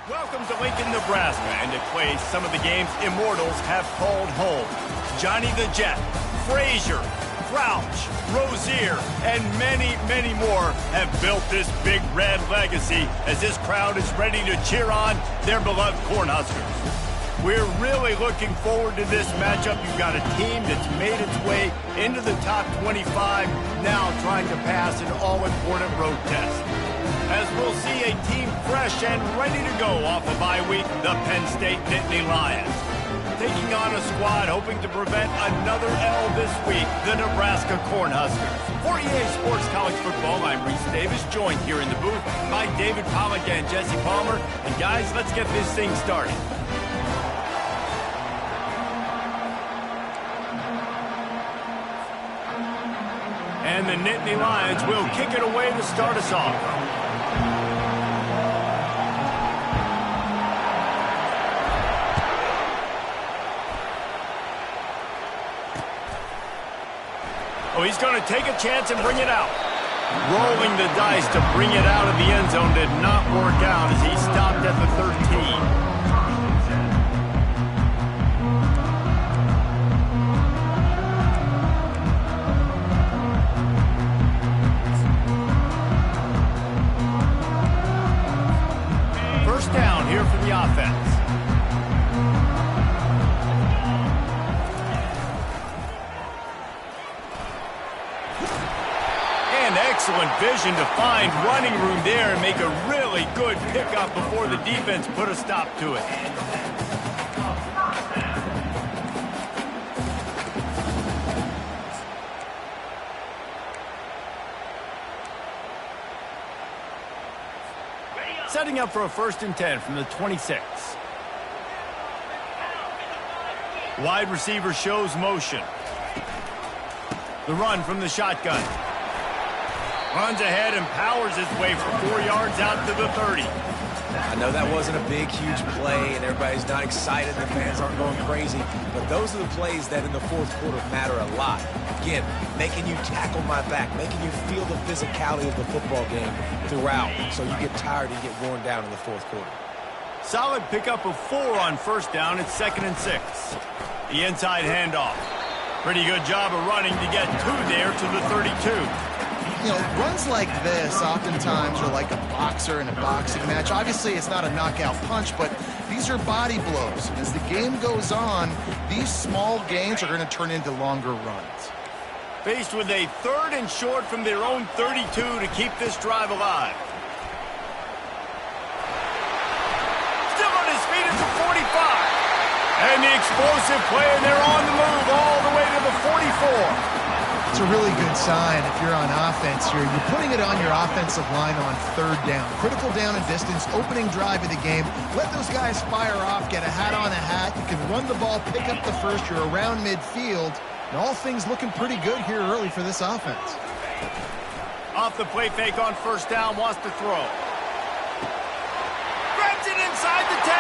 Welcome to Lincoln, Nebraska, and to play some of the games immortals have called home. Johnny the Jet, Frazier, Crouch, Rozier, and many, many more have built this big red legacy as this crowd is ready to cheer on their beloved Cornhuskers. We're really looking forward to this matchup. You've got a team that's made its way into the top 25, now trying to pass an all-important road test. As we'll see a team fresh and ready to go off a bye week, the Penn State Nittany Lions. Taking on a squad hoping to prevent another L this week, the Nebraska Cornhuskers. For EA Sports College Football, I'm Reese Davis, joined here in the booth by David Pollack and Jesse Palmer. And guys, let's get this thing started. And the Nittany Lions will kick it away to start us off. Oh, he's going to take a chance and bring it out. Rolling the dice to bring it out of the end zone did not work out as he stopped at the 13. Down here for the offense. And excellent vision to find running room there and make a really good pickup before the defense put a stop to it. Setting up for a 1st and 10 from the 26. Wide receiver shows motion. The run from the shotgun. Runs ahead and powers his way for 4 yards out to the 30. I know that wasn't a big, huge play, and everybody's not excited. The fans aren't going crazy. But those are the plays that in the 4th quarter matter a lot. Again, making you tackle my back, making you feel the physicality of the football game throughout, so you get tired and get worn down in the 4th quarter. Solid pickup of 4 on 1st down. It's 2nd and 6. The inside handoff. Pretty good job of running to get 2 there to the 32. You know, runs like this oftentimes are like a boxer in a boxing match. Obviously, it's not a knockout punch, but these are body blows. As the game goes on, these small gains are going to turn into longer runs. Faced with a 3rd and short from their own 32 to keep this drive alive. Still on his feet at the 45. And the explosive play, and they're on the move all the way to the 44. It's a really good sign if you're on offense here. You're putting it on your offensive line on 3rd down. Critical down and distance, opening drive of the game. Let those guys fire off, get a hat on a hat. You can run the ball, pick up the first. You're around midfield. And all things looking pretty good here early for this offense. Off the play fake on 1st down, wants to throw. Grabs it inside the 10.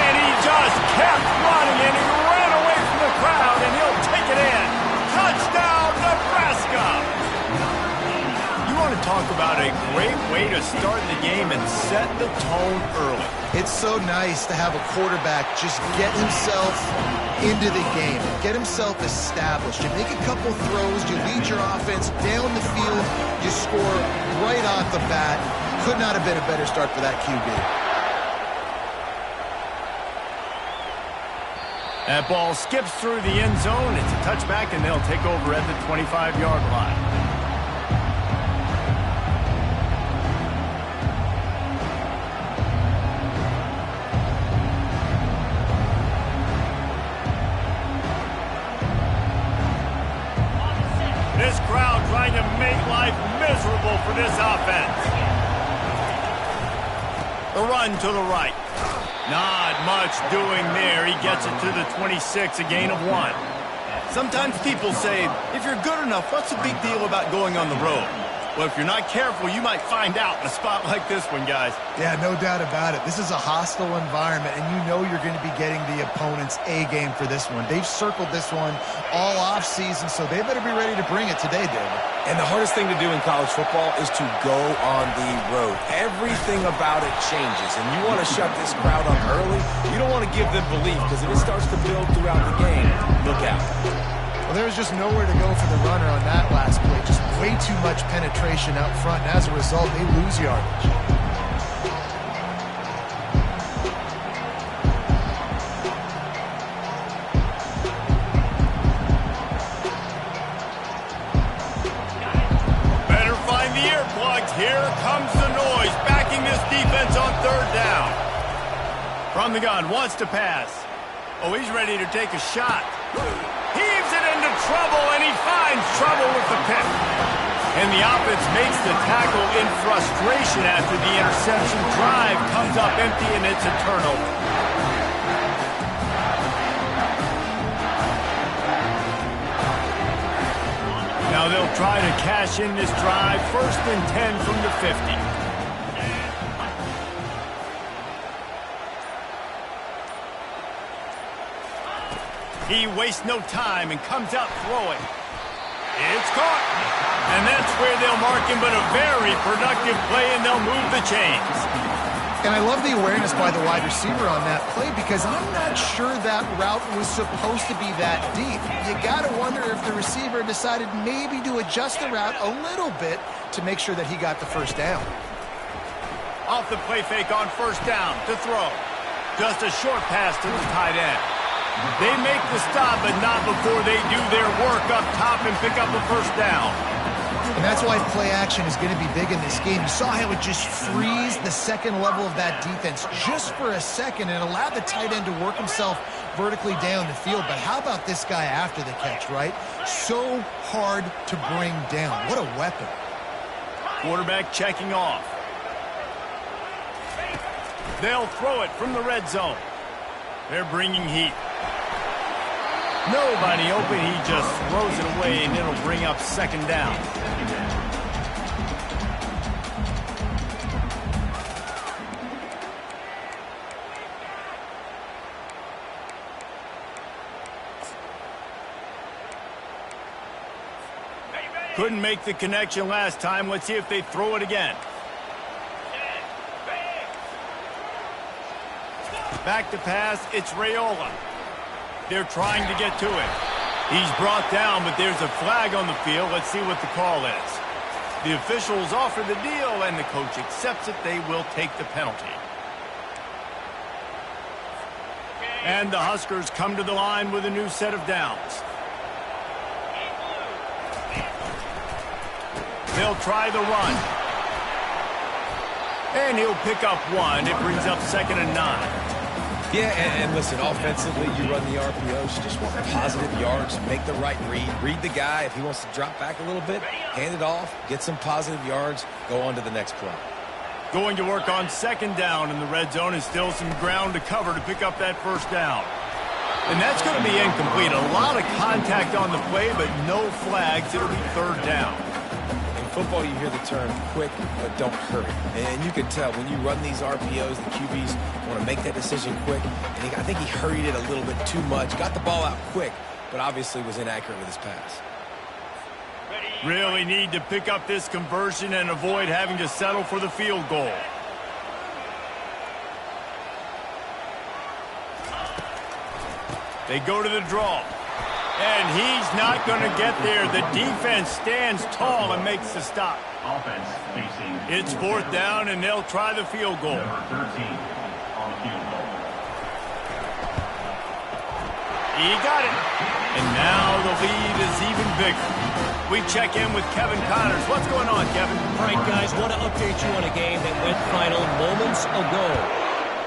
And he just kept running, and he ran away from the crowd, and he'll take it in. Touchdown, Nebraska! You want to talk about a great way to start the game and set the tone early. It's so nice to have a quarterback just get himself into the game, get himself established. You make a couple throws, you lead your offense down the field, you score right off the bat. Could not have been a better start for that QB. That ball skips through the end zone. It's a touchback, and they'll take over at the 25-yard line. This crowd trying to make life miserable for this offense. The run to the right. Not much doing there. He gets it to the 26, a gain of 1. Sometimes people say, if you're good enough, what's the big deal about going on the road? Well, if you're not careful, you might find out in a spot like this one, guys. Yeah, no doubt about it. This is a hostile environment, and you know you're going to be getting the opponent's A game for this one. They've circled this one all offseason, so they better be ready to bring it today, David. And the hardest thing to do in college football is to go on the road. Everything about it changes, and you want to shut this crowd up early. You don't want to give them belief, because if it starts to build throughout the game, look out. Well, there was just nowhere to go for the runner on that last play. Just way too much penetration up front, and as a result, they lose yardage. Better find the earplugs. Here comes the noise, backing this defense on third down. From the gun, wants to pass. Oh, he's ready to take a shot. Heaves it into trouble, and he finds trouble with the pick. And the offense makes the tackle in frustration after the interception. Drive comes up empty, and it's a turnover. Now they'll try to cash in this drive. 1st and 10 from the 50. He wastes no time and comes out throwing. It's caught. And that's where they'll mark him, but a very productive play, and they'll move the chains. And I love the awareness by the wide receiver on that play, because I'm not sure that route was supposed to be that deep. You got to wonder if the receiver decided maybe to adjust the route a little bit to make sure that he got the first down. Off the play fake on 1st down to throw. Just a short pass to the tight end. They make the stop, but not before they do their work up top and pick up a 1st down. And that's why play action is going to be big in this game. You saw how it just frees the second level of that defense just for a second and allowed the tight end to work himself vertically down the field. But how about this guy after the catch, right? So hard to bring down. What a weapon. Quarterback checking off. They'll throw it from the red zone. They're bringing heat. Nobody open. He just throws it away, and it'll bring up 2nd down. Couldn't make the connection last time. Let's see if they throw it again. Back to pass. It's Raiola. They're trying to get to it. He's brought down, but there's a flag on the field. Let's see what the call is. The officials offer the deal, and the coach accepts it. They will take the penalty. And the Huskers come to the line with a new set of downs. They'll try the run. And he'll pick up 1. It brings up 2nd and 9. Yeah, and listen, offensively, you run the RPOs. You just want positive yards, make the right read the guy. If he wants to drop back a little bit, hand it off, get some positive yards, go on to the next play. Going to work on 2nd down in the red zone, and still some ground to cover to pick up that 1st down. And that's going to be incomplete. A lot of contact on the play, but no flags. It'll be 3rd down. Football, you hear the term quick, but don't hurry. And you can tell when you run these RPOs, the QBs want to make that decision quick. And I think he hurried it a little bit too much. Got the ball out quick, but obviously was inaccurate with his pass. Really need to pick up this conversion and avoid having to settle for the field goal. They go to the draw. And he's not going to get there. The defense stands tall and makes the stop. Offense facing. It's 4th down, and they'll try the field goal. Number 13 on the field goal. He got it. And now the lead is even bigger. We check in with Kevin Connors. What's going on, Kevin? All right, guys, want to update you on a game that went final moments ago.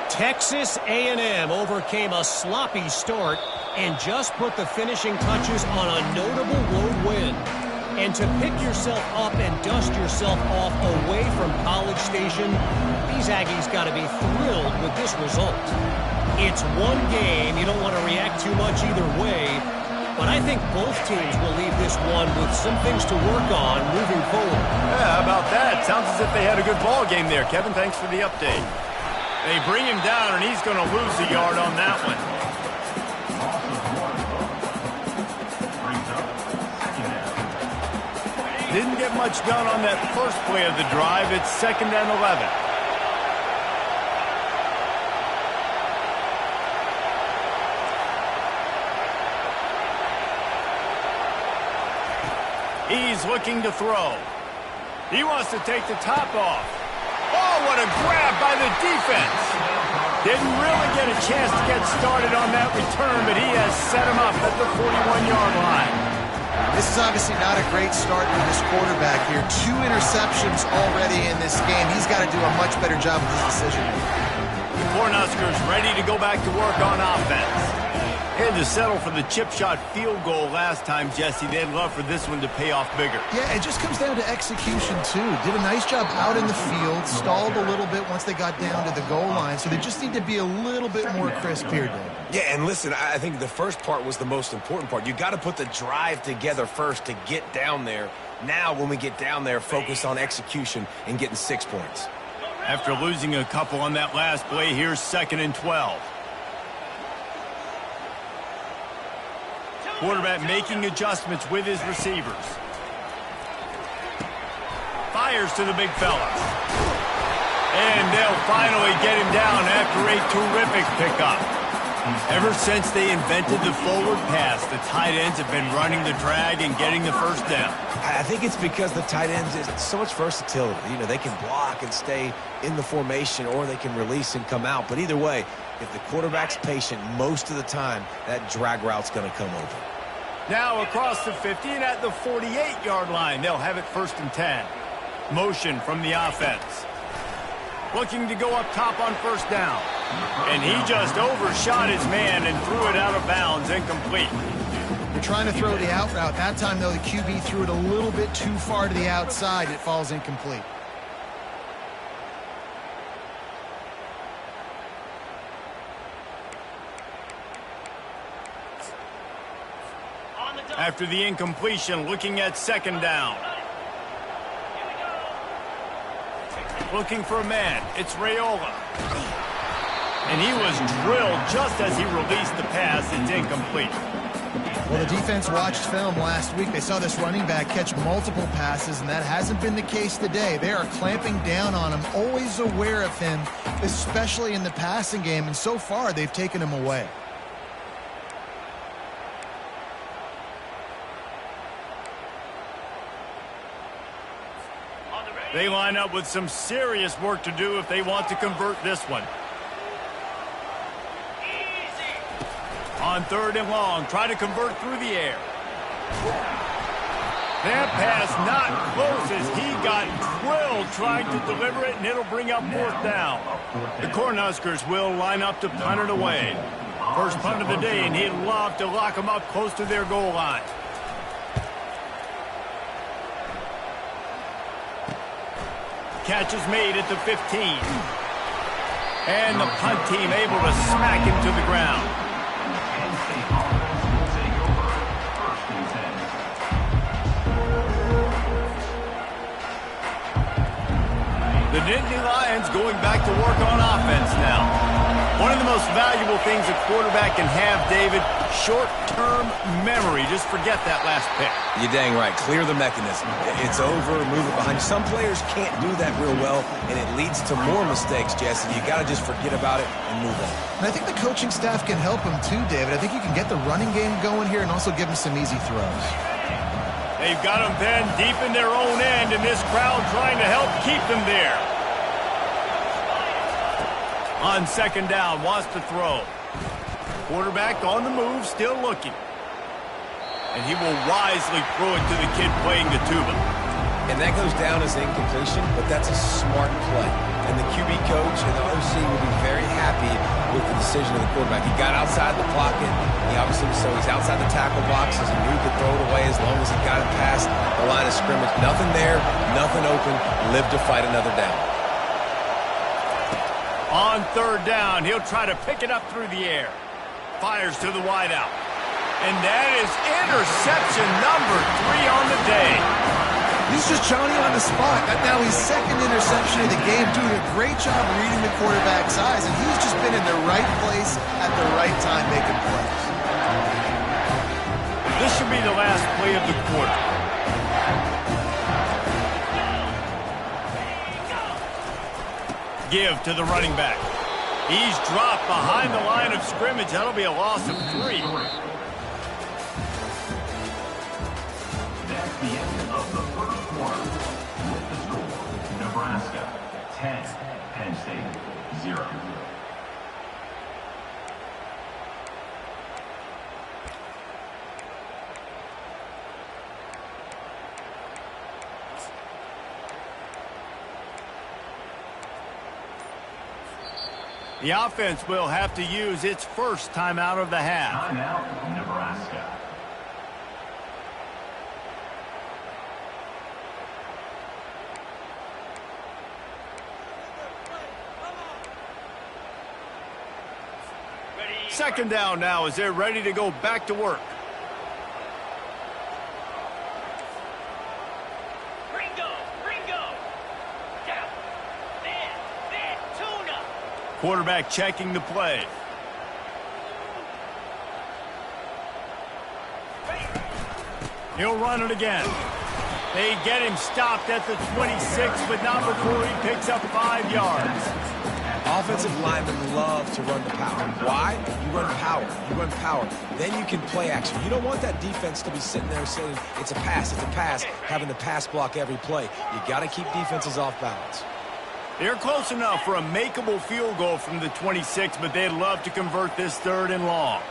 Texas A&M overcame a sloppy start and just put the finishing touches on a notable road win. And to pick yourself up and dust yourself off away from College Station, these Aggies got to be thrilled with this result. It's one game. You don't want to react too much either way. but I think both teams will leave this one with some things to work on moving forward. Yeah, how about that? Sounds as if they had a good ball game there. Kevin, thanks for the update. They bring him down, and he's going to lose a yard on that one. Didn't get much done on that first play of the drive. It's 2nd and 11. He's looking to throw. He wants to take the top off. Oh, what a grab by the defense. Didn't really get a chance to get started on that return, but he has set him up at the 41-yard line. This is obviously not a great start for this quarterback here. 2 interceptions already in this game. He's got to do a much better job with his decision-making. The Cornhuskers ready to go back to work on offense. Had to settle for the chip shot field goal last time, Jesse. They'd love for this one to pay off bigger. Yeah, it just comes down to execution, too. Did a nice job out in the field, stalled a little bit once they got down to the goal line, so they just need to be a little bit more crisp here, Dave. Yeah, and listen, I think the first part was the most important part. You got to put the drive together first to get down there. Now, when we get down there, focus on execution and getting 6 points. After losing a couple on that last play, here's 2nd and 12. Quarterback making adjustments with his receivers. Fires to the big fella. And they'll finally get him down after a terrific pickup. Ever since they invented the forward pass, the tight ends have been running the drag and getting the first down. I think it's because the tight ends is so much versatility. You know, they can block and stay in the formation, or they can release and come out. But either way, if the quarterback's patient most of the time, that drag route's going to come open. Now across the 50 and at the 48-yard line, they'll have it 1st and 10. Motion from the offense. Looking to go up top on 1st down. And he just overshot his man and threw it out of bounds, incomplete. They're trying to throw the out route. That time, though, the QB threw it a little bit too far to the outside. It falls incomplete. After the incompletion, looking at 2nd down. Looking for a man. It's Raiola. And he was drilled just as he released the pass. It's incomplete. Well, the defense watched film last week. They saw this running back catch multiple passes, and that hasn't been the case today. They are clamping down on him, always aware of him, especially in the passing game, and so far they've taken him away. They line up with some serious work to do if they want to convert this one. On 3rd and long, try to convert through the air. That pass not close as he got drilled trying to deliver it, and it'll bring up 4th down. The Cornhuskers will line up to punt it away. First punt of the day, and he'd love to lock them up close to their goal line. Catch is made at the 15. And the punt team able to smack him to the ground. The Nittany Lions going back to work on offense now. One of the most valuable things a quarterback can have, David, short-term memory. Just forget that last pick. You're dang right. Clear the mechanism. It's over, move it behind you. Some players can't do that real well, and it leads to more mistakes, Jesse. You got to just forget about it and move on. And I think the coaching staff can help him too, David. I think you can get the running game going here and also give him some easy throws. They've got them then deep in their own end, and this crowd trying to help keep them there. On 2nd down, wants to throw. Quarterback on the move, still looking. And he will wisely throw it to the kid playing the tuba. And that goes down as incompletion, but that's a smart play. And the QB coach and the OC will be very happy with the decision of the quarterback. He got outside the pocket. He obviously, so he's outside the tackle box, as he knew he could throw it away as long as he got it past the line of scrimmage. Nothing there, nothing open. Live to fight another down. On 3rd down, he'll try to pick it up through the air. Fires to the wideout. And that is interception number 3 on the day. He's just Johnny on the spot. Now his second interception of the game, doing a great job reading the quarterback's eyes, and he's just been in the right place at the right time making plays. This should be the last play of the quarter. Give to the running back. He's dropped behind the line of scrimmage. That'll be a loss of 3. That's the end of the first quarter. With the score, Nebraska 10, Penn State 0. The offense will have to use its first timeout of the half. Timeout, Nebraska. Second down now as they're ready to go back to work. Quarterback checking the play. He'll run it again. They get him stopped at the 26, but not before he picks up 5 yards. Offensive linemen love to run the power. Why? You run power. You run power. Then you can play action. You don't want that defense to be sitting there saying, it's a pass, having to pass block every play. You got to keep defenses off balance. They're close enough for a makeable field goal from the 26, but they'd love to convert this 3rd and long.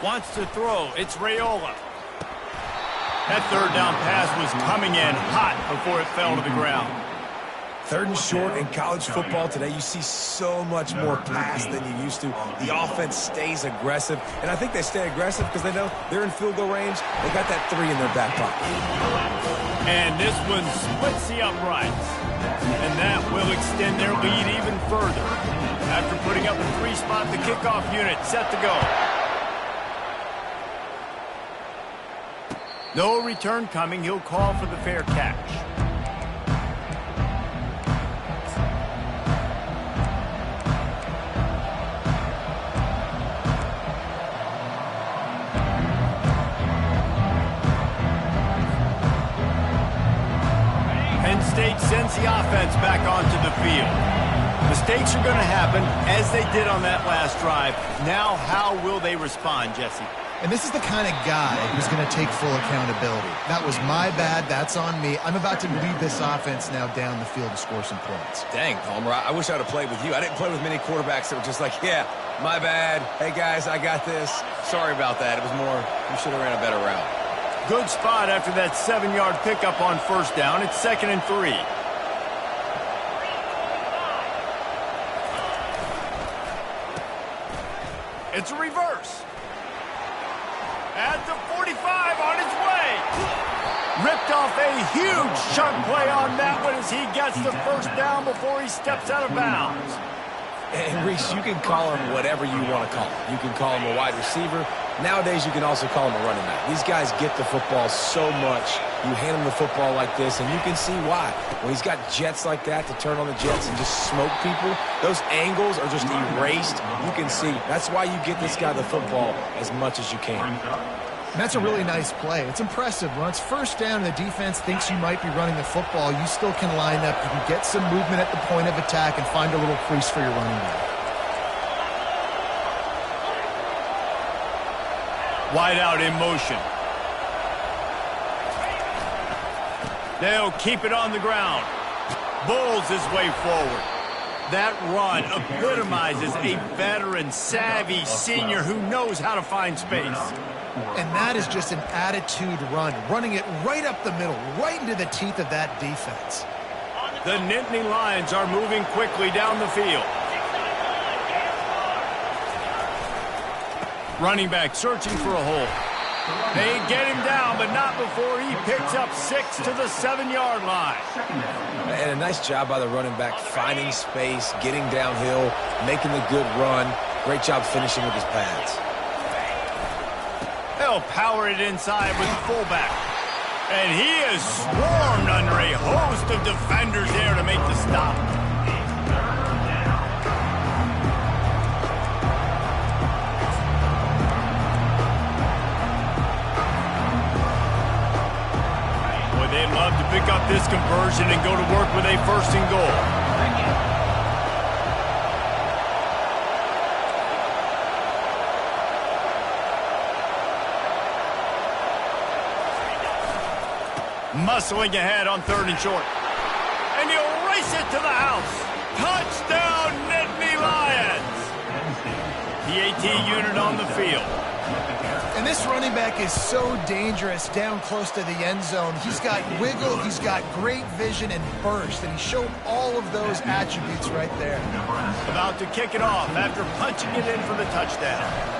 Wants to throw. It's Raiola. That 3rd down pass was coming in hot before it fell to the ground. 3rd and short in college football today, you see so much more pass than you used to. The offense stays aggressive, and I think they stay aggressive because they know they're in field goal range. They got that 3 in their back pocket. And this one splits the uprights. And that will extend their lead even further. After putting up a 3-spot, the kickoff unit set to go. No return coming. He'll call for the fair catch. Penn State sends the offense back onto the field. Mistakes are going to happen, as they did on that last drive. Now, how will they respond, Jesse? And this is the kind of guy who's going to take full accountability. That was my bad. That's on me. I'm about to lead this offense now down the field to score some points. Dang, Palmer, I wish I would have played with you. I didn't play with many quarterbacks that were just like, yeah, my bad. Hey, guys, I got this. Sorry about that. It was more, you should have ran a better route. Good spot after that 7-yard pickup on 1st down. It's 2nd and 3. It's a reverse. At the 45 on his way. Ripped off a huge chunk play on that one as he gets the 1st down before he steps out of bounds. And, Reese, you can call him whatever you want to call him. You can call him a wide receiver. Nowadays, you can also call him a running back. These guys get the football so much. You hand him the football like this, and you can see why. When he's got jets like that to turn on the jets and just smoke people, those angles are just erased. You can see. That's why you get this guy the football as much as you can. And that's a really nice play. It's impressive. When it's 1st down and the defense thinks you might be running the football, you still can line up. You can get some movement at the point of attack and find a little crease for your running back. Wide out in motion. They'll keep it on the ground. Bulls his way forward. That run epitomizes a veteran, savvy senior who knows how to find space. And that is just an attitude run, running it right up the middle, right into the teeth of that defense. The Nittany Lions are moving quickly down the field. Running back searching for a hole. They get him down, but not before he picks up 6 to the 7-yard line. And a nice job by the running back, finding space, getting downhill, making the good run. Great job finishing with his pads. They'll power it inside with the fullback. And he is swarmed under a host of defenders there to make the stop. Boy, they'd love to pick up this conversion and go to work with a 1st and goal. Muscling ahead on 3rd and short. And he'll race it to the house. Touchdown, Nittany Lions. The AT unit on the field. And this running back is so dangerous down close to the end zone. He's got wiggle, he's got great vision and burst, and he showed all of those attributes right there. About to kick it off after punching it in for the touchdown.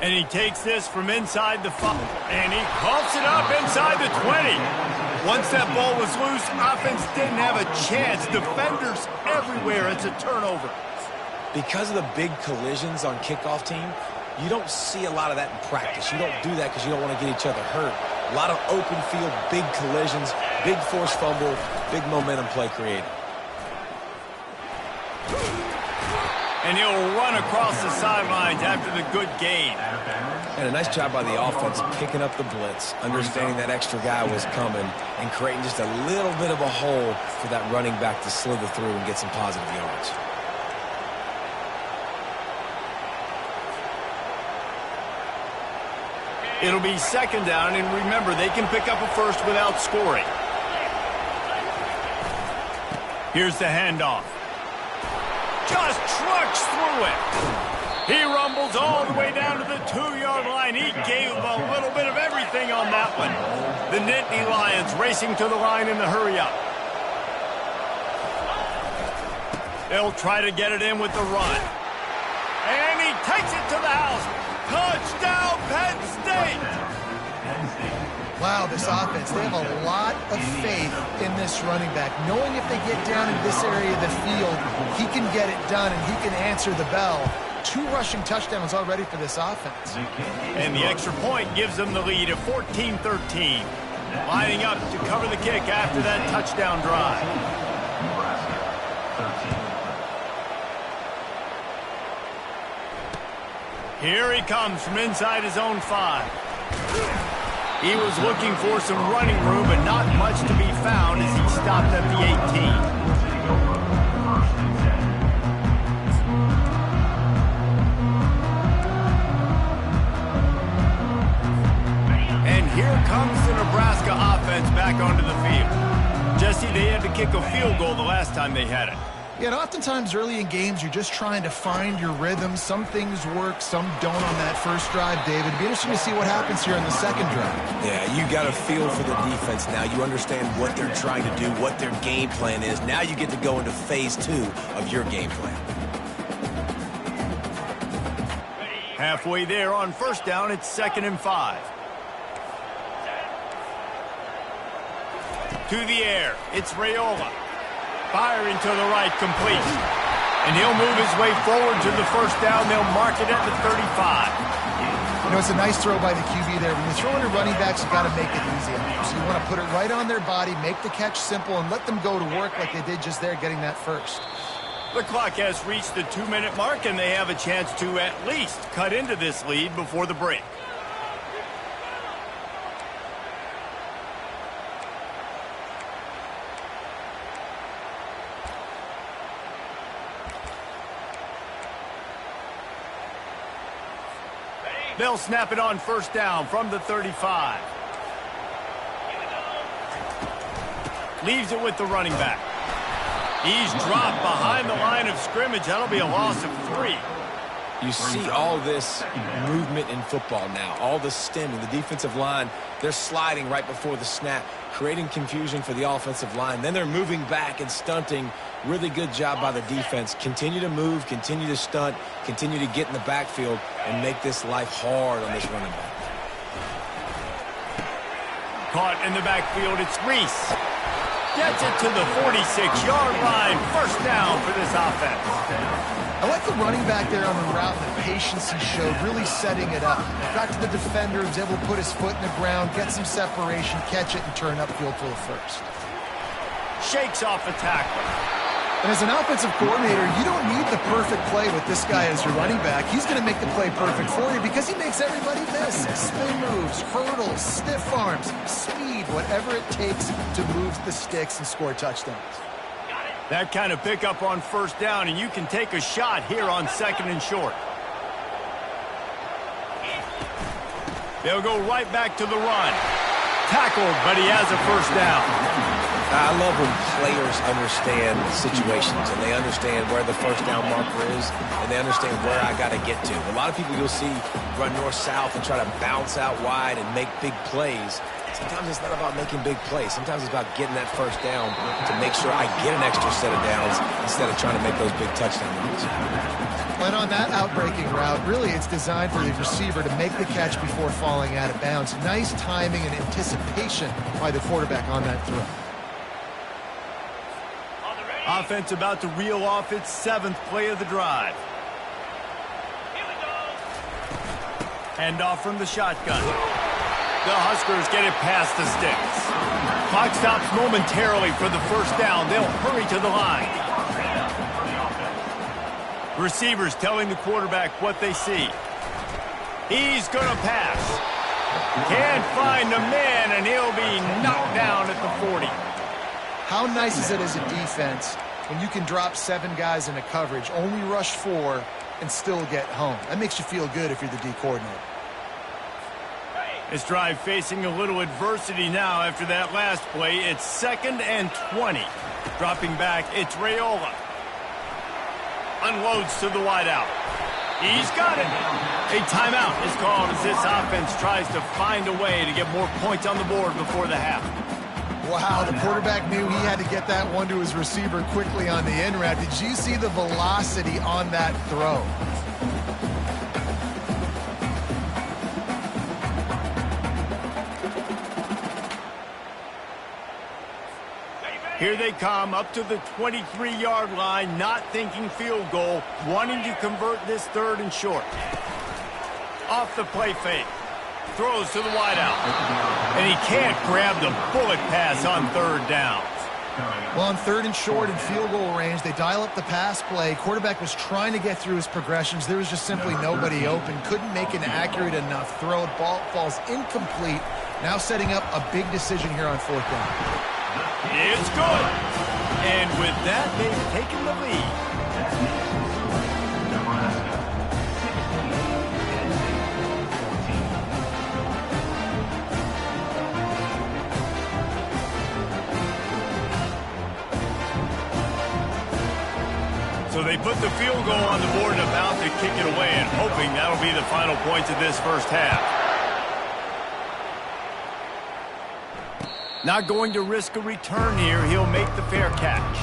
And he takes this from inside the 5. And he coughs it up inside the 20. Once that ball was loose, offense didn't have a chance. Defenders everywhere. It's a turnover. Because of the big collisions on kickoff team, you don't see a lot of that in practice. You don't do that because you don't want to get each other hurt. A lot of open field, big collisions, big forced fumble, big momentum play created. And he'll run across the sidelines after the good gain. And a nice job by the offense picking up the blitz, understanding that extra guy was coming, and creating just a little bit of a hole for that running back to slither through and get some positive yards. It'll be 2nd down, and remember, they can pick up a 1st without scoring. Here's the handoff. Just trucks through it. He rumbles all the way down to the 2-yard line. He gave him a little bit of everything on that one. The Nittany Lions racing to the line in the hurry-up. They'll try to get it in with the run. And he takes it to the house. Touchdown, Penn State! Wow, this offense, they have a lot of faith in this running back, knowing if they get down in this area of the field, he can get it done and he can answer the bell. 2 rushing touchdowns already for this offense. And the extra point gives them the lead at 14-13. Lining up to cover the kick after that touchdown drive. Nebraska, 13. Here he comes from inside his own 5. He was looking for some running room, but not much to be found as he stopped at the 18. And here comes the Nebraska offense back onto the field. Jesse, they had to kick a field goal the last time they had it. Yeah, and oftentimes early in games, you're just trying to find your rhythm. Some things work, some don't on that first drive, David. It'd be interesting to see what happens here in the second drive. Yeah, you got a feel for the defense now. You understand what they're trying to do, what their game plan is. Now you get to go into phase 2 of your game plan. Halfway there on 1st down, it's 2nd and 5. To the air, it's Raiola. Firing to the right, complete. And he'll move his way forward to the 1st down. They'll mark it at the 35. You know, it's a nice throw by the QB there. When you're throwing to running backs, you got to make it easy. So you want to put it right on their body, make the catch simple, and let them go to work like they did just there, getting that 1st. The clock has reached the 2-minute mark, and they have a chance to at least cut into this lead before the break. They'll snap it on 1st down from the 35. Leaves it with the running back. He's dropped behind the line of scrimmage. That'll be a loss of 3. You see all this movement in football now, all the stemming, the defensive line, they're sliding right before the snap, creating confusion for the offensive line. Then they're moving back and stunting. Really good job by the defense. Continue to move, continue to stunt, continue to get in the backfield, and make this life hard on this running back. Caught in the backfield, it's Reese. Gets it to the 46-yard line. First down for this offense. I like the running back there on the route and the patience he showed, really setting it up. Got to the defender, was able to put his foot in the ground, get some separation, catch it, and turn upfield for the first. Shakes off a tackle. And as an offensive coordinator, you don't need the perfect play with this guy as your running back. He's going to make the play perfect for you because he makes everybody miss. Spin moves, hurdles, stiff arms, speed, whatever it takes to move the sticks and score touchdowns. That kind of pickup on first down, and you can take a shot here on 2nd and short. They'll go right back to the run. Tackled, but he has a first down. I love when players understand situations and they understand where the first down marker is and they understand where I got to get to. A lot of people you'll see run north-south and try to bounce out wide and make big plays. Sometimes it's not about making big plays. Sometimes it's about getting that first down to make sure I get an extra set of downs instead of trying to make those big touchdown runs. And on that outbreaking route, really it's designed for the receiver to make the catch before falling out of bounds. Nice timing and anticipation by the quarterback on that throw. Offense about to reel off its 7th play of the drive. Handoff from the shotgun. The Huskers get it past the sticks. Clock stops momentarily for the first down. They'll hurry to the line. Receivers telling the quarterback what they see. He's going to pass. Can't find the man, and he'll be knocked down at the 40. How nice is it as a defense when you can drop 7 guys into coverage, only rush 4, and still get home? That makes you feel good if you're the D coordinator. This drive facing a little adversity now after that last play. It's 2nd and 20. Dropping back, it's Raiola. Unloads to the wideout. He's got it. A timeout is called as this offense tries to find a way to get more points on the board before the half. Wow, the quarterback knew he had to get that one to his receiver quickly on the in route. Did you see the velocity on that throw? Here they come up to the 23-yard line, not thinking field goal, wanting to convert this 3rd and short. Off the play fake. Throws to the wideout. And he can't grab the bullet pass on 3rd down. Well, on 3rd and short and field goal range, they dial up the pass play. Quarterback was trying to get through his progressions. There was just simply nobody open. Couldn't make an accurate enough throw. Ball falls incomplete. Now setting up a big decision here on 4th down. It's good. And with that, they've taken the lead. Nebraska, 16. So they put the field goal on the board and about to kick it away, and hoping that'll be the final points of this first half. Not going to risk a return here. He'll make the fair catch.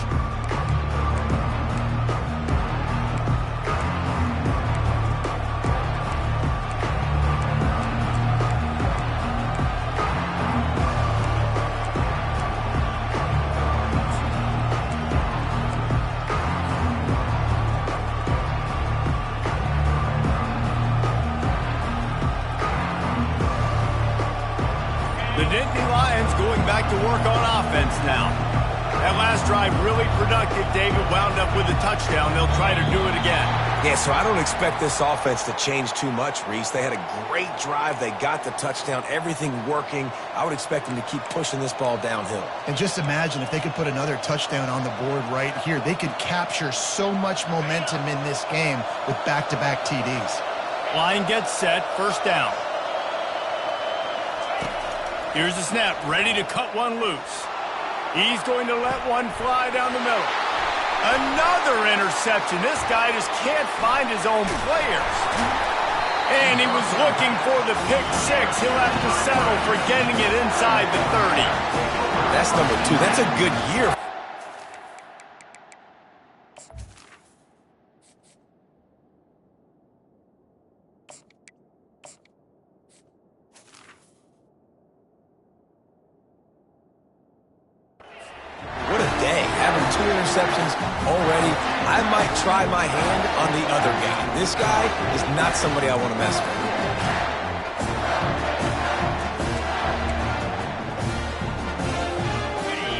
The Nittany Lions going back to work on offense now. That last drive really productive. David wound up with a touchdown. They'll try to do it again. Yeah, so I don't expect this offense to change too much, Reese. They had a great drive. They got the touchdown. Everything working. I would expect them to keep pushing this ball downhill. And just imagine if they could put another touchdown on the board right here. They could capture so much momentum in this game with back-to-back TDs. Line gets set. First down. Here's the snap, ready to cut one loose. He's going to let one fly down the middle. Another interception. This guy just can't find his own players. And he was looking for the pick six. He'll have to settle for getting it inside the 30. That's number 2. That's a good year. What a day. Having 2 interceptions already. I might try my hand on the other guy. This guy is not somebody I want to mess with.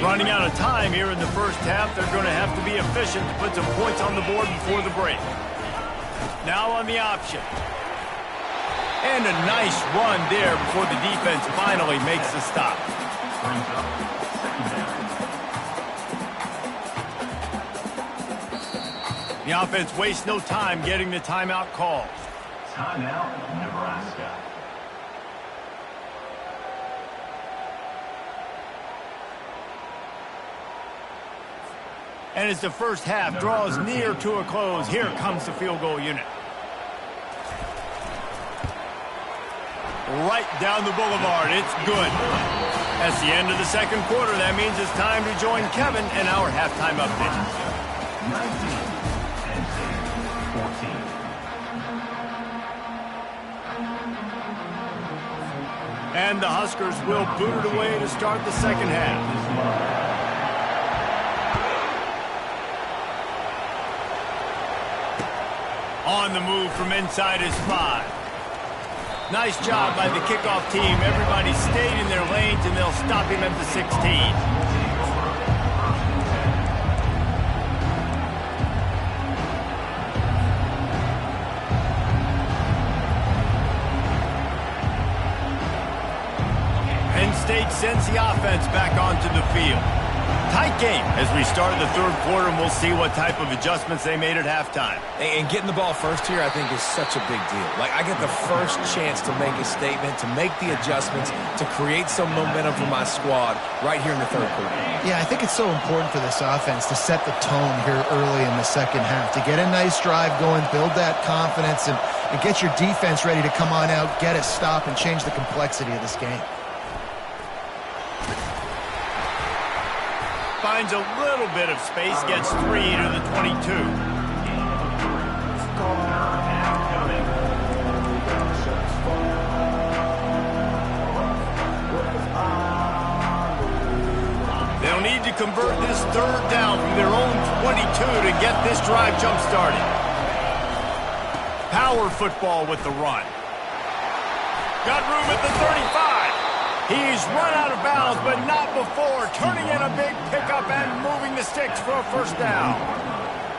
Running out of time here in the first half. They're going to have to be efficient to put some points on the board before the break. Now on the option. And a nice run there before the defense finally makes the stop. Brings up second down. The offense wastes no time getting the timeout called. Timeout, Nebraska. And as the first half draws near to a close, here comes the field goal unit. Right down the boulevard. It's good. That's the end of the second quarter. That means it's time to join Kevin in our halftime update. 19, Penn State, 14. And the Huskers will boot it away to start the second half. On the move from inside his 5. Nice job by the kickoff team. Everybody stayed in their lanes, and they'll stop him at the 16. Penn State sends the offense back onto the field. Tight game as we start the third quarter, and we'll see what type of adjustments they made at halftime. And getting the ball first here, I think, is such a big deal. Like, I get the first chance to make a statement, to make the adjustments, to create some momentum for my squad right here in the third quarter. Yeah, I think it's so important for this offense to set the tone here early in the second half, to get a nice drive going, build that confidence, and get your defense ready to come on out, get a stop, and change the complexity of this game. Finds a little bit of space, gets 3 to the 22. They'll need to convert this third down from their own 22 to get this drive jump-started. Power football with the run. Got room at the 35. He's run out of bounds, but not before. Turning in a big pickup and moving the sticks for a first down.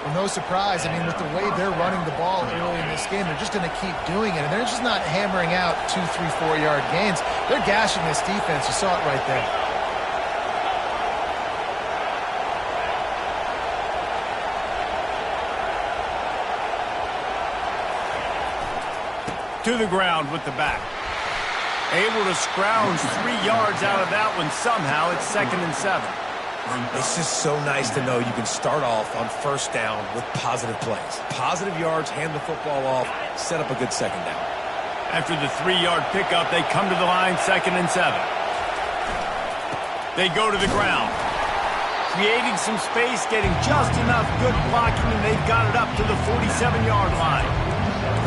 Well, no surprise. I mean, with the way they're running the ball early in this game, they're just going to keep doing it. And they're just not hammering out 2, 3, 4-yard gains. They're gashing this defense. You saw it right there. To the ground with the back. Able to scrounge 3 yards out of that one somehow. It's 2nd and 7. It's just so nice to know you can start off on first down with positive plays. Positive yards, hand the football off, set up a good second down. After the 3-yard pickup, they come to the line, 2nd and 7. They go to the ground. Creating some space, getting just enough good blocking, and they've got it up to the 47-yard line.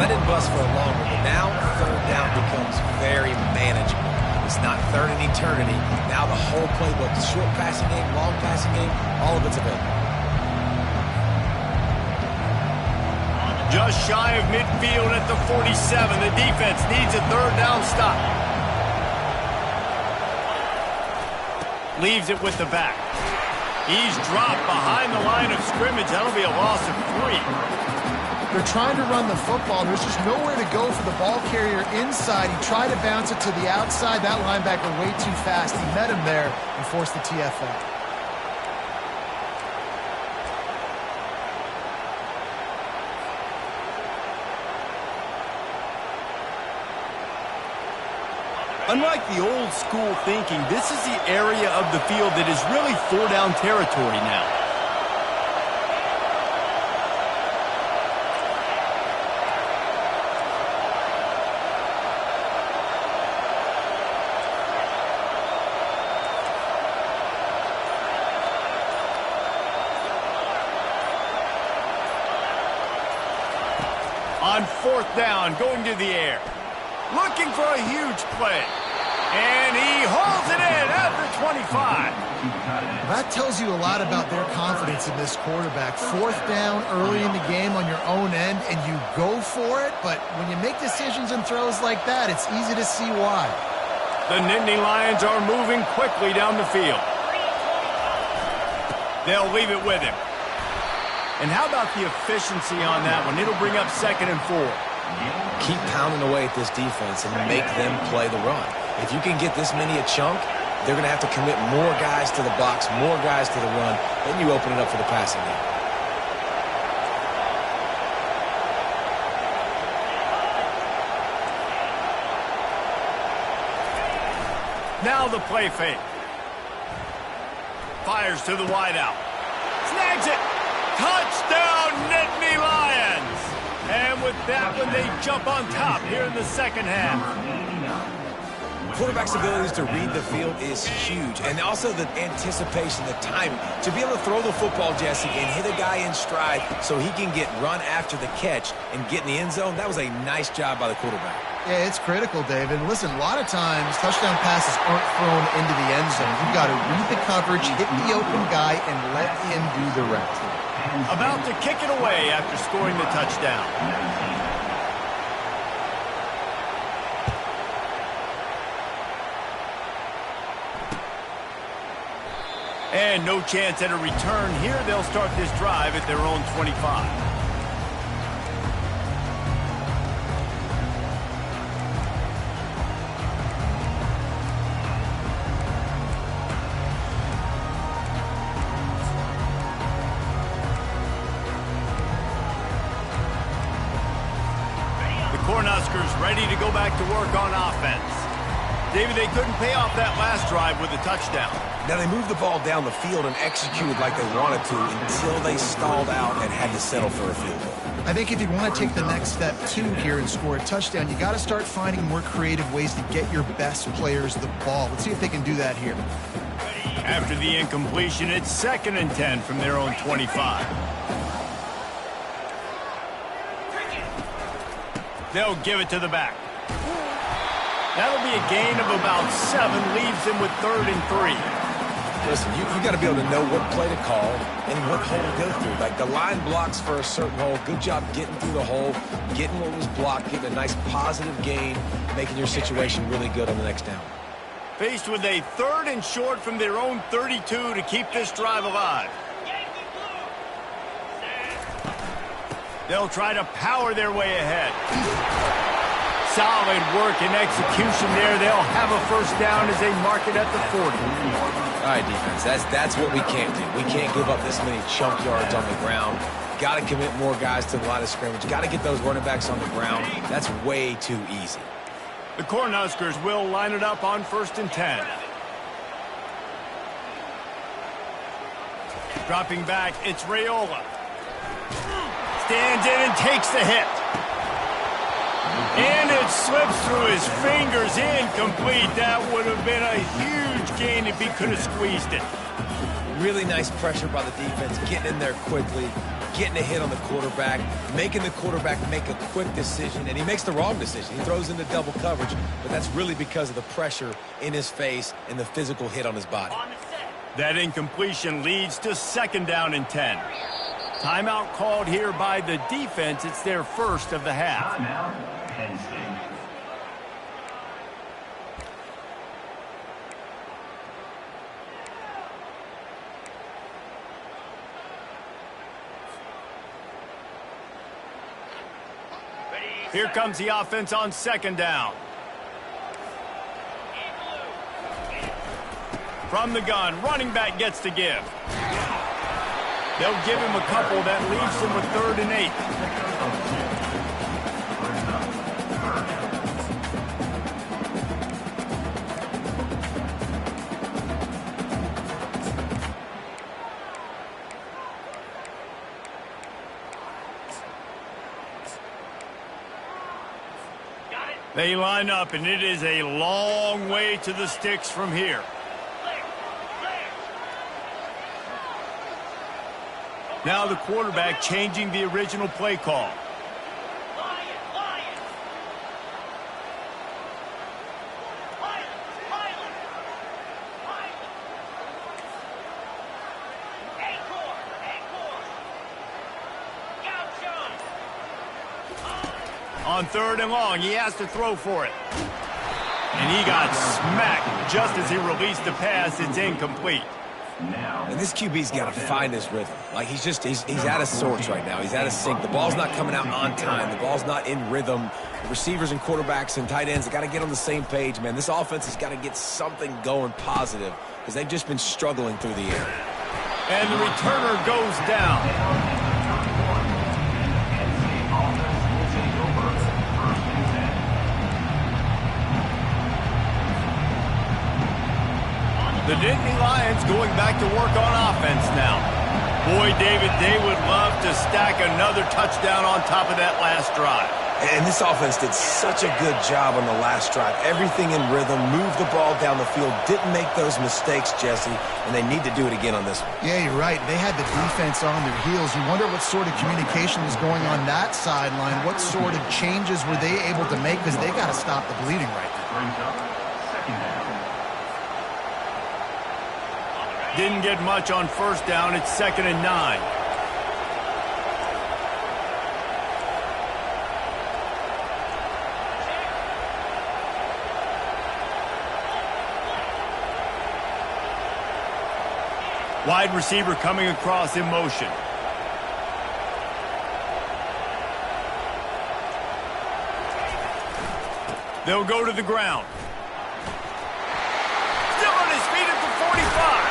That didn't bust for a long one, but now third down becomes very manageable. It's not third in eternity. Now the whole playbook, the short passing game, long passing game, all of it's available. Just shy of midfield at the 47. The defense needs a third down stop. Leaves it with the back. He's dropped behind the line of scrimmage. That'll be a loss of 3. They're trying to run the football. There's just nowhere to go for the ball carrier inside. He tried to bounce it to the outside. That linebacker way too fast. He met him there and forced the TFL. Unlike the old school thinking, this is the area of the field that is really 4-down territory now. on 4th down, going to the air. Looking for a huge play. And he holds it in at the 25. That tells you a lot about their confidence in this quarterback. 4th down early in the game on your own end, and you go for it. But when you make decisions and throws like that, it's easy to see why. The Nittany Lions are moving quickly down the field. They'll leave it with him. And how about the efficiency on that one? It'll bring up 2nd and 4. Keep pounding away at this defense and make them play the run. If you can get this many a chunk, they're going to have to commit more guys to the box, more guys to the run. Then you open it up for the passing game. Now the play fake. Fires to the wideout. Snags it. Touchdown, Nittany Lions. And with that one, they jump on top here in the 2nd half. Quarterback's abilities to read the field is huge, and also the anticipation, the timing. To be able to throw the football, Jesse, and hit a guy in stride so he can get run after the catch and get in the end zone, that was a nice job by the quarterback. Yeah, it's critical, David. Listen, a lot of times touchdown passes aren't thrown into the end zone. You've got to read the coverage, hit the open guy, and let him do the rest. About to kick it away after scoring the touchdown. And no chance at a return here. They'll start this drive at their own 25. The Cornhuskers ready to go back to work on offense. David, they couldn't pay off that last drive with a touchdown. Now, they moved the ball down the field and executed like they wanted to until they stalled out and had to settle for a field goal. I think if you want to take the next step, too, here and score a touchdown, you got to start finding more creative ways to get your best players the ball. Let's see if they can do that here. After the incompletion, it's 2nd and 10 from their own 25. They'll give it to the back. That'll be a gain of about 7, leaves them with 3rd and 3. Listen, you got to be able to know what play to call and what hole to go through. Like the line blocks for a certain hole. Good job getting through the hole, getting what was blocked, getting a nice positive gain, making your situation really good on the next down. Faced with a 3rd and short from their own 32 to keep this drive alive. They'll try to power their way ahead. Solid work and execution there. They'll have a 1st down as they mark it at the 40. All right, defense, that's what we can't do. We can't give up this many chunk yards on the ground. Got to commit more guys to the line of scrimmage. Got to get those running backs on the ground. That's way too easy. The Cornhuskers will line it up on 1st and 10. Dropping back, it's Raiola. Stands in and takes the hit. And it slips through his fingers, incomplete. That would have been a huge gain if he could have squeezed it. Really nice pressure by the defense, getting in there quickly, getting a hit on the quarterback, making the quarterback make a quick decision, and he makes the wrong decision. He throws into double coverage, but that's really because of the pressure in his face and the physical hit on his body. That incompletion leads to 2nd down and 10. Timeout called here by the defense. It's their 1st of the half. Timeout, Penn State. Here comes the offense on 2nd down. From the gun, running back gets to give. They'll give him a couple. That leaves him with 3rd and 8. They line up, and it is a long way to the sticks from here. Now the quarterback changing the original play call. On 3rd and long, he has to throw for it. And he got smacked just as he released the pass. It's incomplete. And this QB's got to find his rhythm. Like, he's out of sorts right now. He's out of sync. The ball's not coming out on time. The ball's not in rhythm. The receivers and quarterbacks and tight ends have got to get on the same page, man. This offense has got to get something going positive because they've just been struggling through the air. And the returner goes down. The Nittany Lions going back to work on offense now. Boy, David, they would love to stack another touchdown on top of that last drive. And this offense did such a good job on the last drive. Everything in rhythm, moved the ball down the field, didn't make those mistakes, Jesse, and they need to do it again on this one. Yeah, you're right. They had the defense on their heels. You wonder what sort of communication was going on that sideline. What sort of changes were they able to make because they got to stop the bleeding right now. Didn't get much on 1st down. It's 2nd and 9. Wide receiver coming across in motion. They'll go to the ground. Still on his feet at the 45.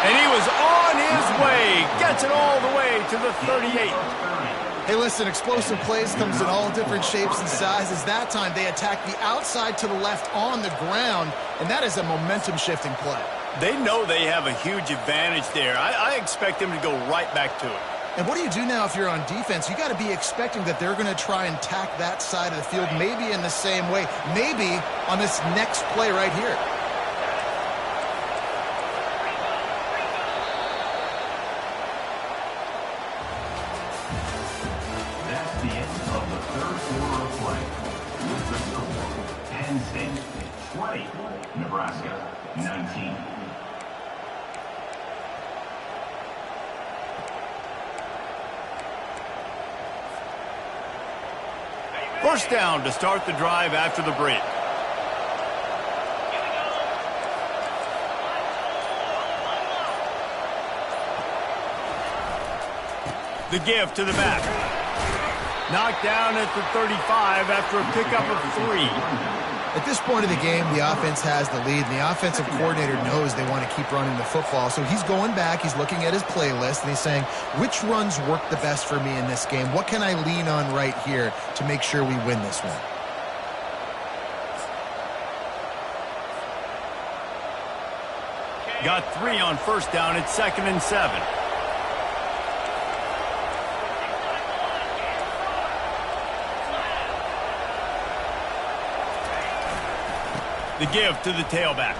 And he was on his way. Gets it all the way to the 38. Hey, listen, explosive plays comes in all different shapes and sizes. That time they attacked the outside to the left on the ground, and that is a momentum-shifting play. They know they have a huge advantage there. I expect them to go right back to it. And what do you do now if you're on defense? You got to be expecting that they're going to try and tack that side of the field, maybe in the same way, maybe on this next play right here. That's the end of the 3rd quarter of play. With the score, Penn State 20, Nebraska 19. First down to start the drive after the break. The give to the back. Knocked down at the 35 after a pickup of 3. At this point of the game, the offense has the lead, and the offensive coordinator knows they want to keep running the football. So he's going back, he's looking at his playlist, and he's saying, which runs work the best for me in this game? What can I lean on right here to make sure we win this one? Got 3 on 1st down. It's 2nd and 7. The give to the tailback.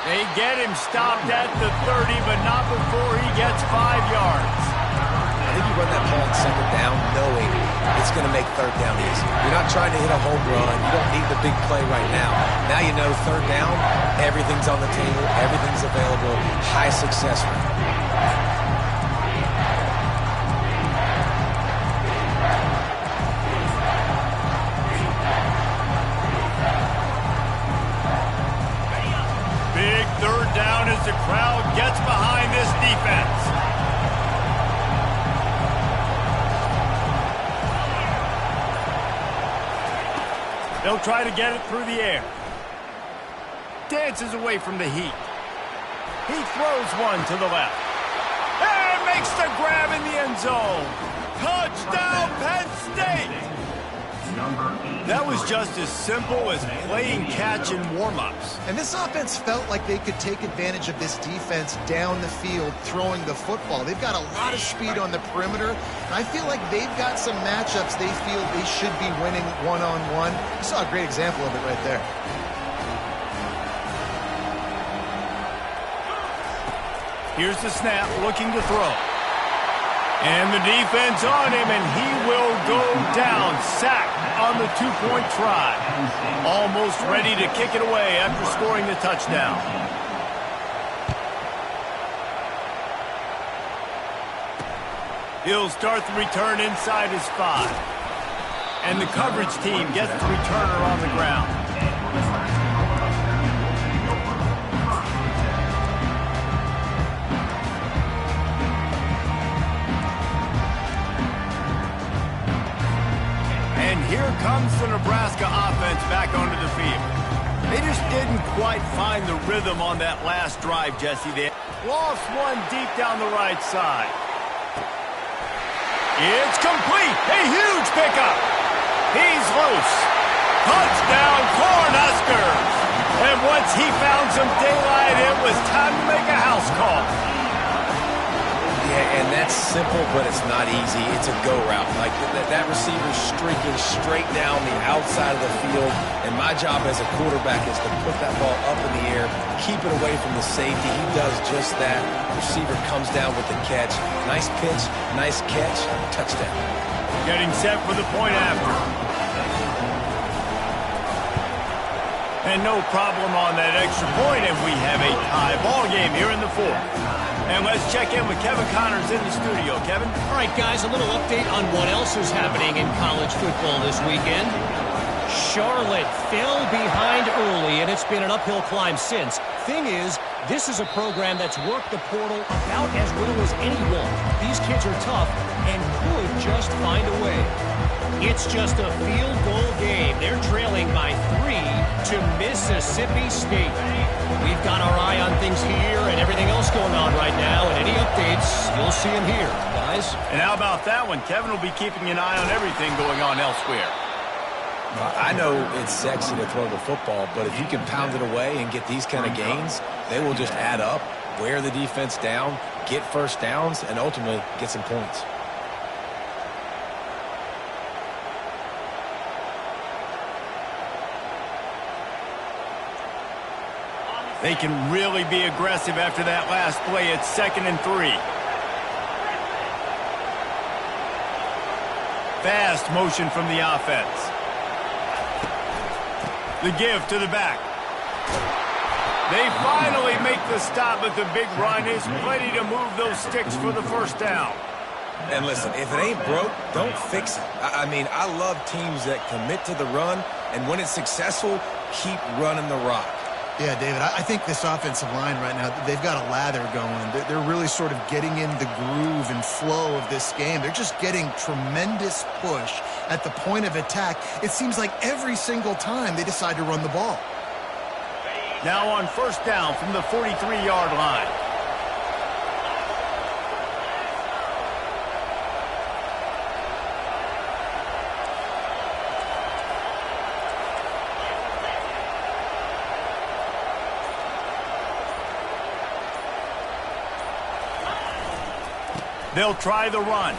They get him stopped at the 30, but not before he gets 5 yards. I think you run that ball on 2nd down knowing it's going to make 3rd down easy. You're not trying to hit a home run. You don't need the big play right now. Now you know 3rd down, everything's on the table, everything's available, high success rate. Big 3rd down as the crowd gets behind this defense. They'll try to get it through the air. Dances away from the heat. He throws one to the left. And makes the grab in the end zone. Touchdown, Penn State! That was just as simple as playing catch in warm-ups. And this offense felt like they could take advantage of this defense down the field, throwing the football. They've got a lot of speed on the perimeter, and I feel like they've got some matchups they feel they should be winning one-on-one. You saw a great example of it right there. Here's the snap, looking to throw. And the defense on him, and he will go down. Sacked on the 2-point try. Almost ready to kick it away after scoring the touchdown. He'll start the return inside his 5. And the coverage team gets the returner on the ground. And here comes the Nebraska offense back onto the field. They just didn't quite find the rhythm on that last drive, Jesse. They lost one deep down the right side. It's complete. A huge pickup. He's loose. Touchdown, Cornhuskers. And once he found some daylight, it was time to make a house call. Yeah, and that's simple, but it's not easy. It's a go route. Like that receiver's streaking straight down the outside of the field, and my job as a quarterback is to put that ball up in the air, keep it away from the safety. He does just that. Receiver comes down with the catch. Nice pitch, nice catch, touchdown. Getting set for the point after. And no problem on that extra point, and we have a tie ball game here in the fourth. And let's check in with Kevin Connors in the studio. Kevin? All right, guys, a little update on what else is happening in college football this weekend. Charlotte fell behind early, and it's been an uphill climb since. Thing is, this is a program that's worked the portal about as well as anyone. These kids are tough and could just find a way. It's just a field goal game. They're trailing by 3 to Mississippi State. We've got our eye on things here and everything else going on right now, and any updates, you'll see them here, guys. And how about that one? Kevin will be keeping an eye on everything going on elsewhere. I know it's sexy to throw the football, but if you can pound it away and get these kind of gains, they will just add up, wear the defense down, get first downs, and ultimately get some points. They can really be aggressive after that last play. It's 2nd and 3. Fast motion from the offense. The give to the back. They finally make the stop, but the big run is plenty to move those sticks for the first down. And listen, if it ain't broke, don't fix it. I mean, I love teams that commit to the run, and when it's successful, keep running the rock. Yeah, David, I think this offensive line right now, they've got a lather going. They're really sort of getting in the groove and flow of this game. They're just getting tremendous push at the point of attack. It seems like every single time they decide to run the ball. Now on first down from the 43-yard line. They'll try the run.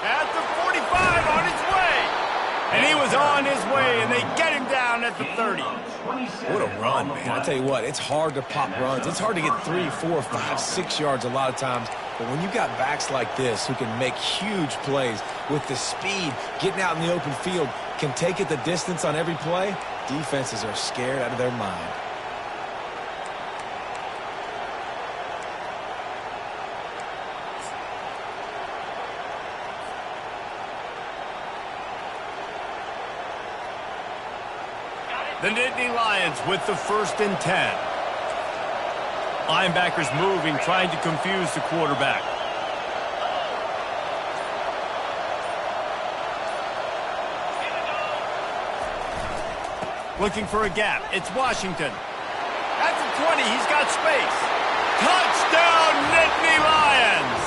At the 45, on his way. And he was on his way, and they get him down at the 30. What a run, man. I tell you what, it's hard to pop runs. It's hard to get 3, 4, 5, 6 yards a lot of times. But when you got backs like this who can make huge plays with the speed, getting out in the open field, can take it the distance on every play, defenses are scared out of their mind. The Nittany Lions with the 1st and 10. Linebackers moving, trying to confuse the quarterback. Looking for a gap. It's Washington. At the 20, he's got space. Touchdown, Nittany Lions!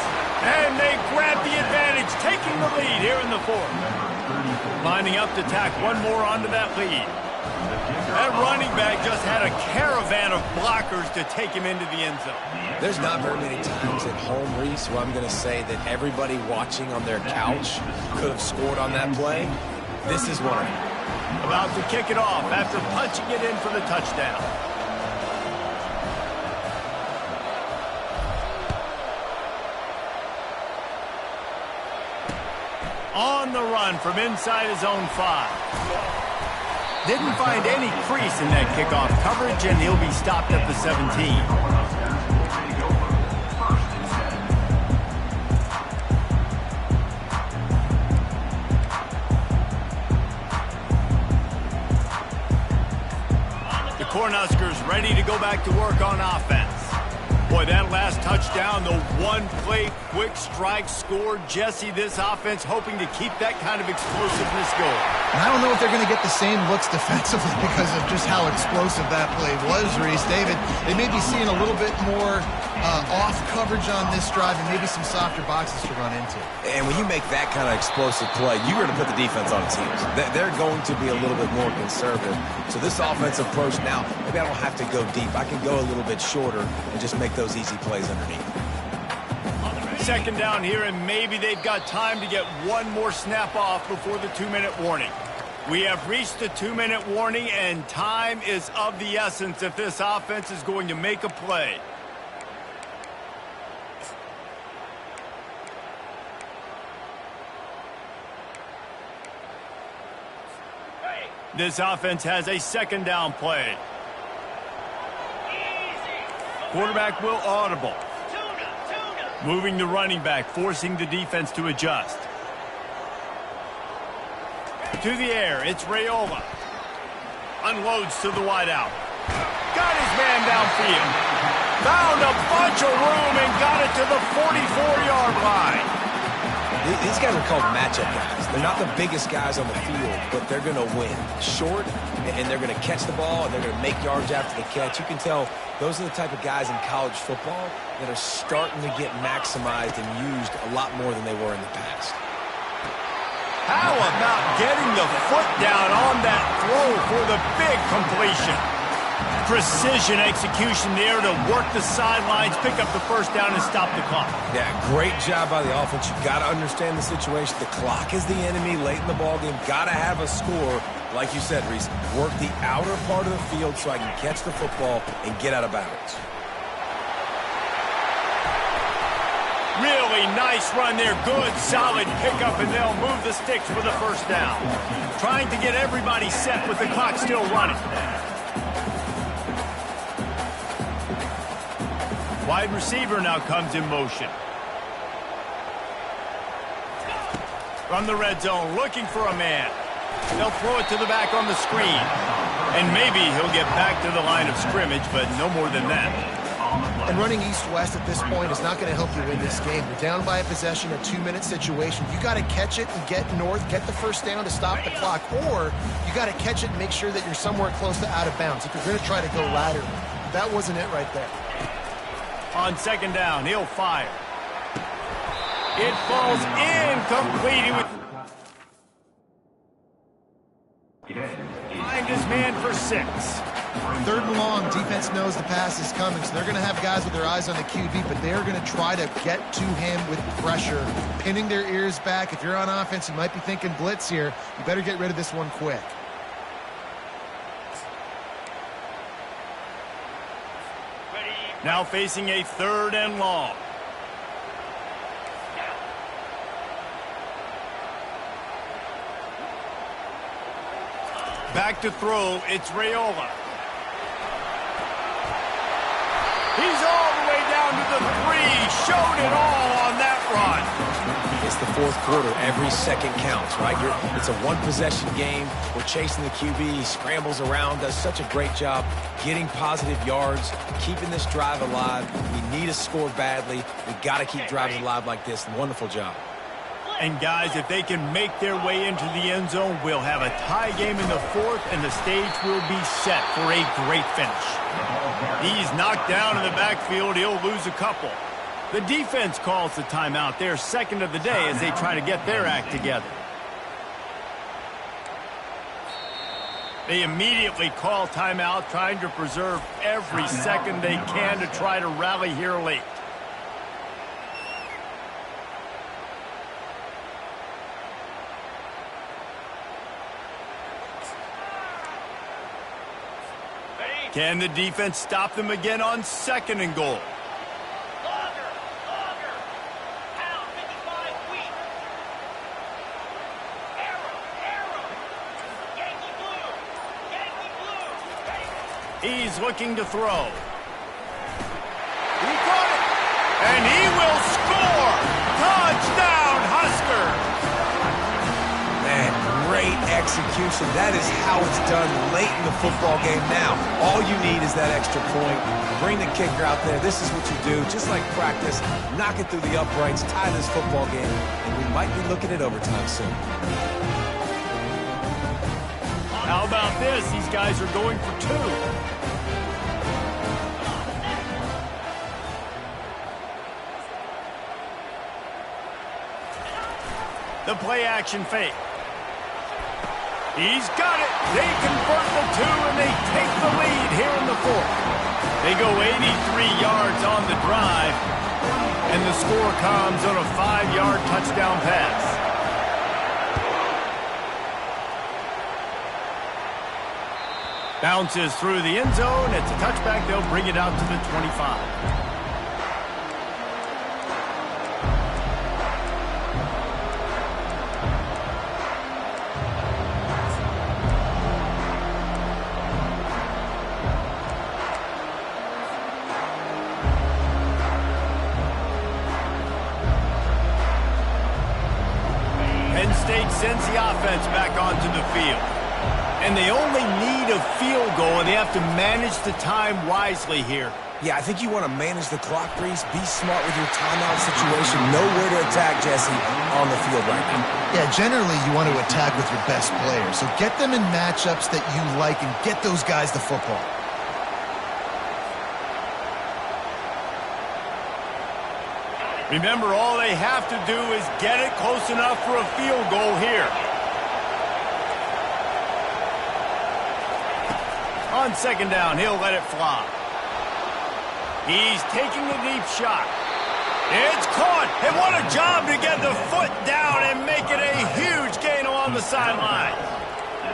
And they grab the advantage, taking the lead here in the 4th. Lining up to tack one more onto that lead. That running back just had a caravan of blockers to take him into the end zone. There's not very many times at home, Reese, where I'm going to say that everybody watching on their couch could have scored on that play. This is one of them. About to kick it off after punching it in for the touchdown. On the run from inside his own 5. Didn't find any crease in that kickoff coverage, and he'll be stopped at the 17. Cornhuskers ready to go back to work on offense. Boy, that last touchdown, the one-play quick strike score. Jesse, this offense hoping to keep that kind of explosiveness going. And I don't know if they're going to get the same looks defensively because of just how explosive that play was, Reese. David, they may be seeing a little bit more off coverage on this drive and maybe some softer boxes to run into. And when you make that kind of explosive play, you're going to put the defense on its heels. They're going to be a little bit more conservative. So this offensive approach now, maybe I don't have to go deep. I can go a little bit shorter and just make those easy plays underneath. Second down here, and maybe they've got time to get one more snap off before the 2-minute warning. We have reached the 2-minute warning, and time is of the essence if this offense is going to make a play. This offense has a second down play. Quarterback will audible. Moving the running back, forcing the defense to adjust. To the air, it's Raiola. Unloads to the wideout. Got his man downfield. Found a bunch of room and got it to the 44-yard line. These guys are called matchup guys. They're not the biggest guys on the field, but they're going to win. Short, and they're going to catch the ball, and they're going to make yards after the catch. You can tell those are the type of guys in college football that are starting to get maximized and used a lot more than they were in the past. How about getting the foot down on that throw for the big completion? Precision execution there to work the sidelines, pick up the first down, and stop the clock. Yeah, great job by the offense. You've got to understand the situation. The clock is the enemy late in the ballgame. Got to have a score. Like you said, Reese, work the outer part of the field so I can catch the football and get out of bounds. Really nice run there. Good, solid pickup, and they'll move the sticks for the first down. Trying to get everybody set with the clock still running. Wide receiver now comes in motion. From the red zone, looking for a man. They'll throw it to the back on the screen. And maybe he'll get back to the line of scrimmage, but no more than that. And running east-west at this point is not going to help you win this game. You're down by a possession, a 2-minute situation. You got to catch it and get north, get the first down to stop the clock, or you got to catch it and make sure that you're somewhere close to out of bounds if you're going to try to go laterally. That wasn't it right there. On second down, he'll fire. It falls incomplete. Find his man for 6. Third and long, defense knows the pass is coming, so they're going to have guys with their eyes on the QB, but they're going to try to get to him with pressure, pinning their ears back. If you're on offense, you might be thinking blitz here. You better get rid of this one quick. Now facing a third and long. Back to throw, it's Raiola. He's all the way down to the 3. Showed it all on that run. It's the fourth quarter. Every second counts, right? It's a one-possession game. We're chasing the QB. He scrambles around, does such a great job getting positive yards, keeping this drive alive. We need a score badly. We got to keep drives alive like this. Wonderful job. And guys, if they can make their way into the end zone, we'll have a tie game in the fourth, and the stage will be set for a great finish. He's knocked down in the backfield. He'll lose a couple. The defense calls the timeout. Their second of the day as they try to get their act together. They immediately call timeout, trying to preserve every second they can to try to rally here late. Can the defense stop them again on second and goal? He's looking to throw. He got it. And he will score. Touchdown, Huskers. Man, great execution. That is how it's done late in the football game now. All you need is that extra point. Bring the kicker out there. This is what you do. Just like practice, knock it through the uprights, tie this football game, and we might be looking at overtime soon. How about this? These guys are going for two. The play action fake. He's got it. They convert the two, and they take the lead here in the fourth. They go 83 yards on the drive, and the score comes on a 5-yard touchdown pass. Bounces through the end zone. It's a touchback. They'll bring it out to the 25. Penn State sends the offense back onto the field. And they only need a field goal, and they have to manage the time wisely here. Yeah, I think you want to manage the clock, Breeze. Be smart with your timeout situation. Know where to attack, Jesse, on the field right now. Yeah, generally you want to attack with your best players. So get them in matchups that you like and get those guys the football. Remember, all they have to do is get it close enough for a field goal here. On second down, he'll let it fly. He's taking a deep shot. It's caught, and what a job to get the foot down and make it a huge gain along the sideline.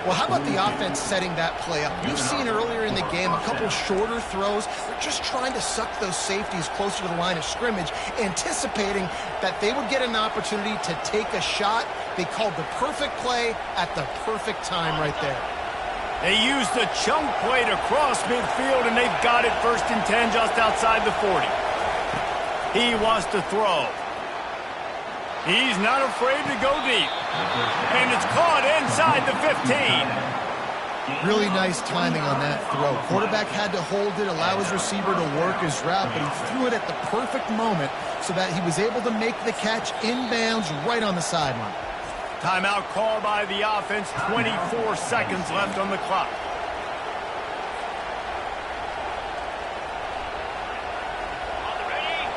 Well, how about the offense setting that play up? We've seen earlier in the game a couple shorter throws. They're just trying to suck those safeties closer to the line of scrimmage, anticipating that they would get an opportunity to take a shot. They called the perfect play at the perfect time right there. They used a chunk play to cross midfield, and they've got it 1st and 10 just outside the 40. He wants to throw. He's not afraid to go deep. And it's caught inside the 15. Really nice timing on that throw. Quarterback had to hold it, allow his receiver to work his route, but he threw it at the perfect moment so that he was able to make the catch inbounds right on the sideline. Timeout call by the offense. 24 seconds left on the clock.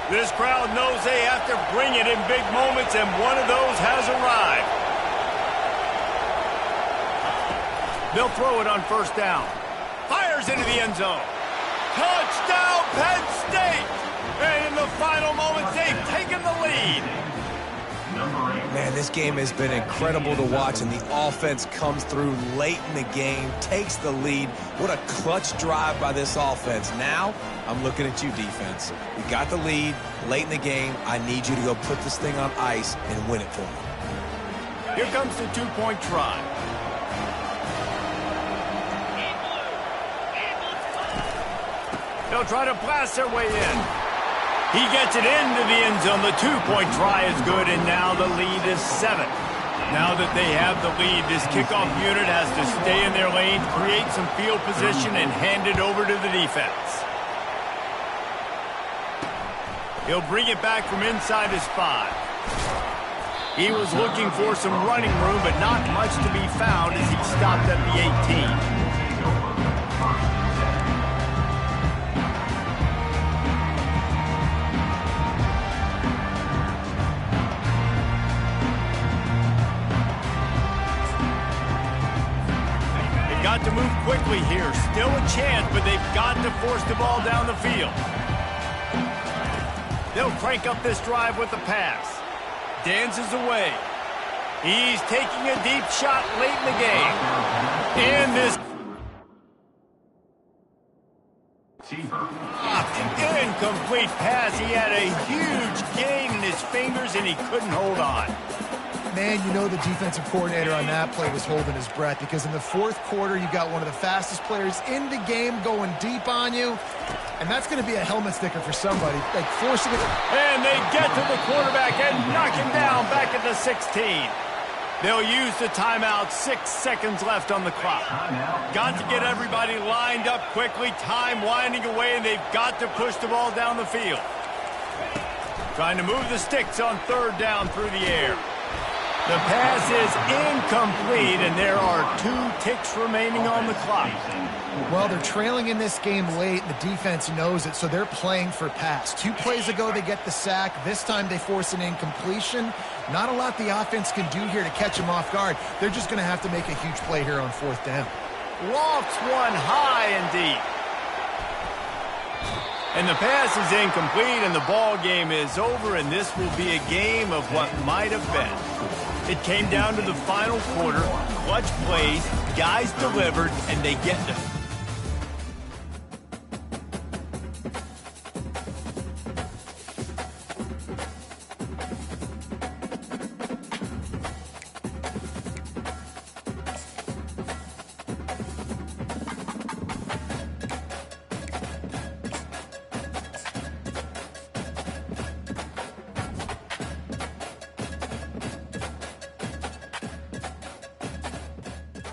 This crowd knows they have to bring it in big moments, and one of those has arrived. They'll throw it on 1st down. Fires into the end zone. Touchdown, Penn State! And in the final moments, they've taken the lead. Man, this game has been incredible to watch, and the offense comes through late in the game, takes the lead. What a clutch drive by this offense. Now, I'm looking at you, defense. You got the lead late in the game. I need you to go put this thing on ice and win it for me. Here comes the 2-point try. They'll try to blast their way in. He gets it into the end zone. The 2-point try is good, and now the lead is 7. Now that they have the lead, this kickoff unit has to stay in their lane, create some field position, and hand it over to the defense. He'll bring it back from inside his 5. He was looking for some running room, but not much to be found as he stopped at the 18. Got to move quickly here. Still a chance, but they've got to force the ball down the field. They'll crank up this drive with the pass. Dances away. He's taking a deep shot late in the game. And this incomplete pass. He had a huge gain in his fingers, and he couldn't hold on. Man, you know the defensive coordinator on that play was holding his breath, because in the 4th quarter, you got one of the fastest players in the game going deep on you, and that's going to be a helmet sticker for somebody, like forcing it. And they get to the quarterback and knock him down back at the 16. They'll use the timeout. 6 seconds left on the clock. Got to get everybody lined up quickly. Time winding away, and they've got to push the ball down the field. Trying to move the sticks on 3rd down through the air. The pass is incomplete, and there are 2 ticks remaining on the clock. Well, they're trailing in this game late. The defense knows it, so they're playing for pass. 2 plays ago, they get the sack. This time, they force an incompletion. Not a lot the offense can do here to catch them off guard. They're just going to have to make a huge play here on 4th down. Lofts one high and deep. And the pass is incomplete, and the ball game is over, and this will be a game of what might have been. It came down to the final quarter. Clutch plays, guys delivered, and they get them.